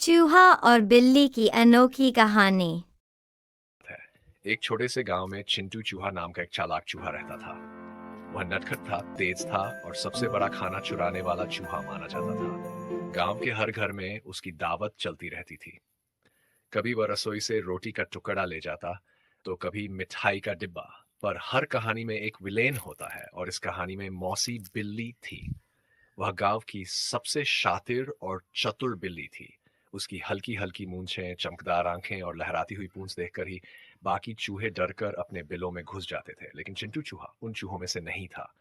चूहा और बिल्ली की अनोखी कहानी। है। एक छोटे से गांव में चिंटू चूहा नाम का एक चालाक चूहा रहता था। वह नटखट था, तेज था और सबसे बड़ा खाना चुराने वाला चूहा माना जाता था। गांव के हर घर में उसकी दावत चलती रहती थी। कभी वह रसोई से रोटी का टुकड़ा ले जाता, तो कभी मिठाई का डिब्बा। पर हर कहानी में एक विलेन होता है, और इस कहानी में मौसी बिल्ली थी। वह गांव की सबसे शातिर और चतुर बिल्ली थी। उसकी हल्की हल्की मूंछें, चमकदार आंखें और लहराती हुई पूंछ देखकर ही बाकी चूहे डरकर अपने बिलों में घुस जाते थे। लेकिन चिंटू चूहा उन चूहों में से नहीं था।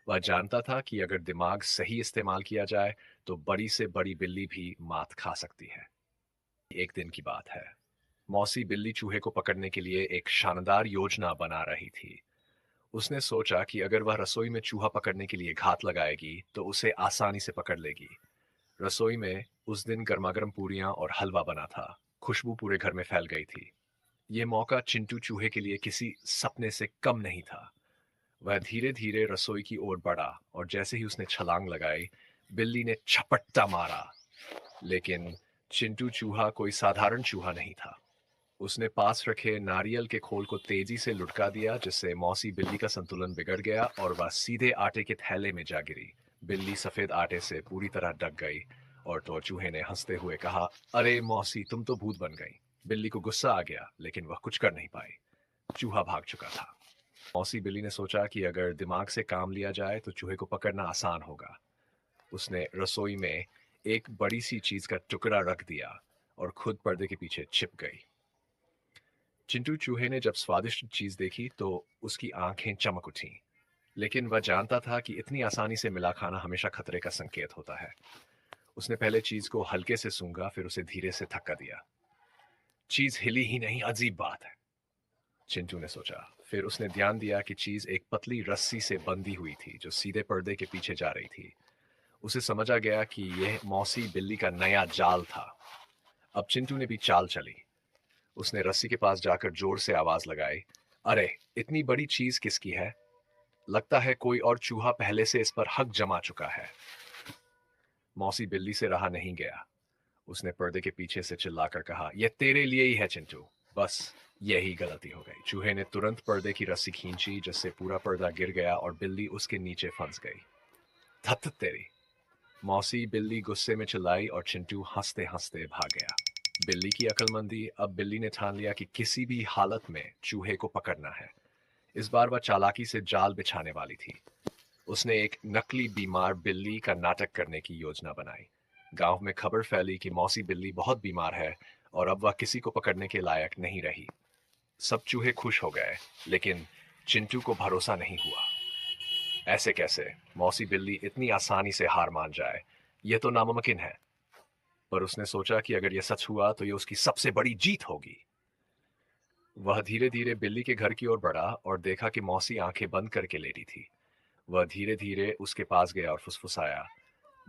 वह जानता था कि अगर दिमाग सही इस्तेमाल किया जाए तो बड़ी से बड़ी बिल्ली भी मात खा सकती है। एक दिन की बात है। मौसी बिल्ली चूहे को पकड़ने के लिए एक शानदार योजना बना रही थी। उसने सोचा कि अगर वह रसोई में चूहा पकड़ने के लिए घात लगाएगी तो उसे आसानी से पकड़ लेगी। रसोई में उस दिन गर्मागर्म पूरियां और हलवा बना था। खुशबू पूरे घर में फैल गई थी। ये मौका चिंटू चूहे के लिए किसी सपने से कम नहीं था। वह धीरे धीरे रसोई की ओर बढ़ा, और जैसे ही उसने छलांग लगाई, बिल्ली ने झपट्टा मारा। लेकिन चिंटू चूहा कोई साधारण चूहा नहीं था। उसने पास रखे नारियल के खोल को तेजी से लुढ़का दिया, जिससे मौसी बिल्ली का संतुलन बिगड़ गया और वह सीधे आटे के थैले में जा गिरी। बिल्ली सफेद आटे से पूरी तरह ढक गई, और तो चूहे ने हंसते हुए कहा, अरे मौसी, तुम तो भूत बन गई। बिल्ली को गुस्सा आ गया, लेकिन वह कुछ कर नहीं पाई। चूहा भाग चुका था। मौसी बिल्ली ने सोचा कि अगर दिमाग से काम लिया जाए तो चूहे को पकड़ना आसान होगा। उसने रसोई में एक बड़ी सी चीज का टुकड़ा रख दिया और खुद पर्दे के पीछे छिप गई। चिंटू चूहे ने जब स्वादिष्ट चीज देखी तो उसकी आंखें चमक उठीं। लेकिन वह जानता था कि इतनी आसानी से मिला खाना हमेशा खतरे का संकेत होता है। उसने पहले चीज को हल्के से सूंघा, फिर उसे धीरे से धक्का दिया। चीज हिली ही नहीं, अजीब बात है, चिंटू ने सोचा। फिर उसने ध्यान दिया कि चीज एक पतली रस्सी से बंधी हुई थी, जो सीधे पर्दे के पीछे जा रही थी। उसे समझ आ गया कि यह मौसी बिल्ली का नया जाल था। अब चिंटू ने भी चाल चली। उसने रस्सी के पास जाकर जोर से आवाज लगाई, अरे, इतनी बड़ी चीज किसकी है? लगता है कोई और चूहा पहले से इस पर हक जमा चुका है। मौसी बिल्ली से रहा नहीं गया। उसने पर्दे के पीछे से चिल्लाकर कहा, यह तेरे लिए ही है चिंटू। बस यही गलती हो गई। चूहे ने तुरंत पर्दे की रस्सी खींची, जिससे पूरा पर्दा गिर गया और बिल्ली उसके नीचे फंस गई। धत तेरी! मौसी बिल्ली गुस्से में चिल्लाई और चिंटू हंसते हंसते भाग गया। बिल्ली की अक्लमंदी! अब बिल्ली ने ठान लिया कि किसी भी हालत में चूहे को पकड़ना है। इस बार वह चालाकी से जाल बिछाने वाली थी। उसने एक नकली बीमार बिल्ली का नाटक करने की योजना बनाई। गांव में खबर फैली कि मौसी बिल्ली बहुत बीमार है और अब वह किसी को पकड़ने के लायक नहीं रही। सब चूहे खुश हो गए, लेकिन चिंटू को भरोसा नहीं हुआ। ऐसे कैसे? मौसी बिल्ली इतनी आसानी से हार मान जाए, यह तो नामुमकिन है। पर उसने सोचा कि अगर यह सच हुआ तो यह उसकी सबसे बड़ी जीत होगी। वह धीरे धीरे बिल्ली के घर की ओर बढ़ा और देखा कि मौसी आंखें बंद करके लेटी थी। वह धीरे धीरे उसके पास गया और फुसफुसाया,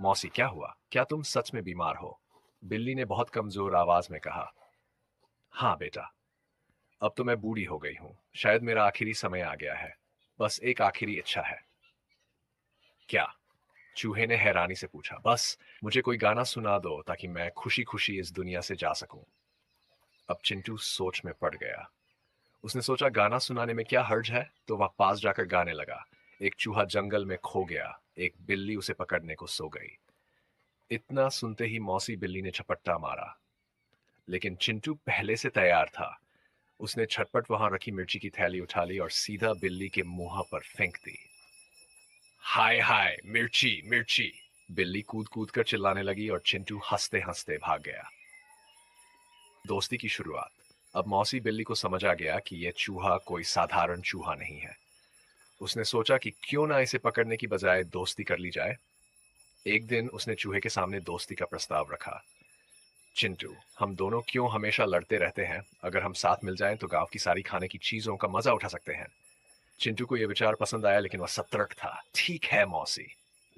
मौसी, क्या हुआ? क्या तुम सच में बीमार हो? बिल्ली ने बहुत कमजोर आवाज में कहा, हाँ बेटा, अब तो मैं बूढ़ी हो गई हूं। शायद मेरा आखिरी समय आ गया है। बस एक आखिरी इच्छा है। क्या? चूहे ने हैरानी से पूछा। बस मुझे कोई गाना सुना दो ताकि मैं खुशी खुशी इस दुनिया से जा सकूं। अब चिंटू सोच में पड़ गया। उसने सोचा, गाना सुनाने में क्या हर्ज है? तो वह पास जाकर गाने लगा। एक चूहा जंगल में खो गया, एक बिल्ली उसे पकड़ने को सो गई। इतना सुनते ही मौसी बिल्ली ने झपट्टा मारा। लेकिन चिंटू पहले से तैयार था। उसने झटपट वहां रखी मिर्ची की थैली उठा ली और सीधा बिल्ली के मुंह पर फेंक दी। हाय हाय, मिर्ची मिर्ची! बिल्ली कूद कूद कर चिल्लाने लगी और चिंटू हंसते हंसते भाग गया। दोस्ती की शुरुआत! अब मौसी बिल्ली को समझ आ गया कि यह चूहा कोई साधारण चूहा नहीं है। उसने सोचा कि क्यों ना इसे पकड़ने की बजाय दोस्ती कर ली जाए। एक दिन उसने चूहे के सामने दोस्ती का प्रस्ताव रखा। चिंटू, हम दोनों क्यों हमेशा लड़ते रहते हैं? अगर हम साथ मिल जाएं तो गांव की सारी खाने की चीजों का मजा उठा सकते हैं। चिंटू को यह विचार पसंद आया, लेकिन वह सतर्क था। ठीक है मौसी,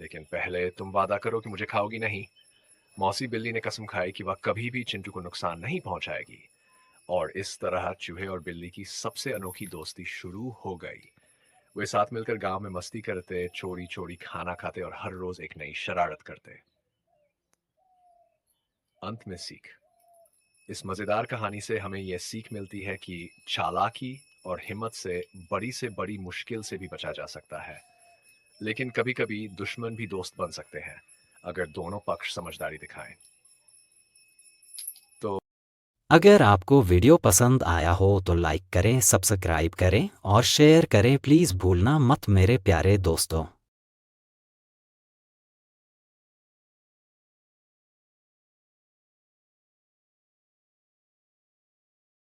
लेकिन पहले तुम वादा करो कि मुझे खाओगी नहीं। मौसी बिल्ली ने कसम खाई कि वह कभी भी चिंटू को नुकसान नहीं पहुंचाएगी। और इस तरह चूहे और बिल्ली की सबसे अनोखी दोस्ती शुरू हो गई। वे साथ मिलकर गांव में मस्ती करते, चोरी चोरी खाना खाते और हर रोज एक नई शरारत करते। अंत में सीख। इस मजेदार कहानी से हमें यह सीख मिलती है कि चालाकी और हिम्मत से बड़ी मुश्किल से भी बचा जा सकता है। लेकिन कभी-कभी दुश्मन भी दोस्त बन सकते हैं, अगर दोनों पक्ष समझदारी दिखाएं। तो अगर आपको वीडियो पसंद आया हो तो लाइक करें, सब्सक्राइब करें और शेयर करें। प्लीज़ भूलना मत मेरे प्यारे दोस्तों।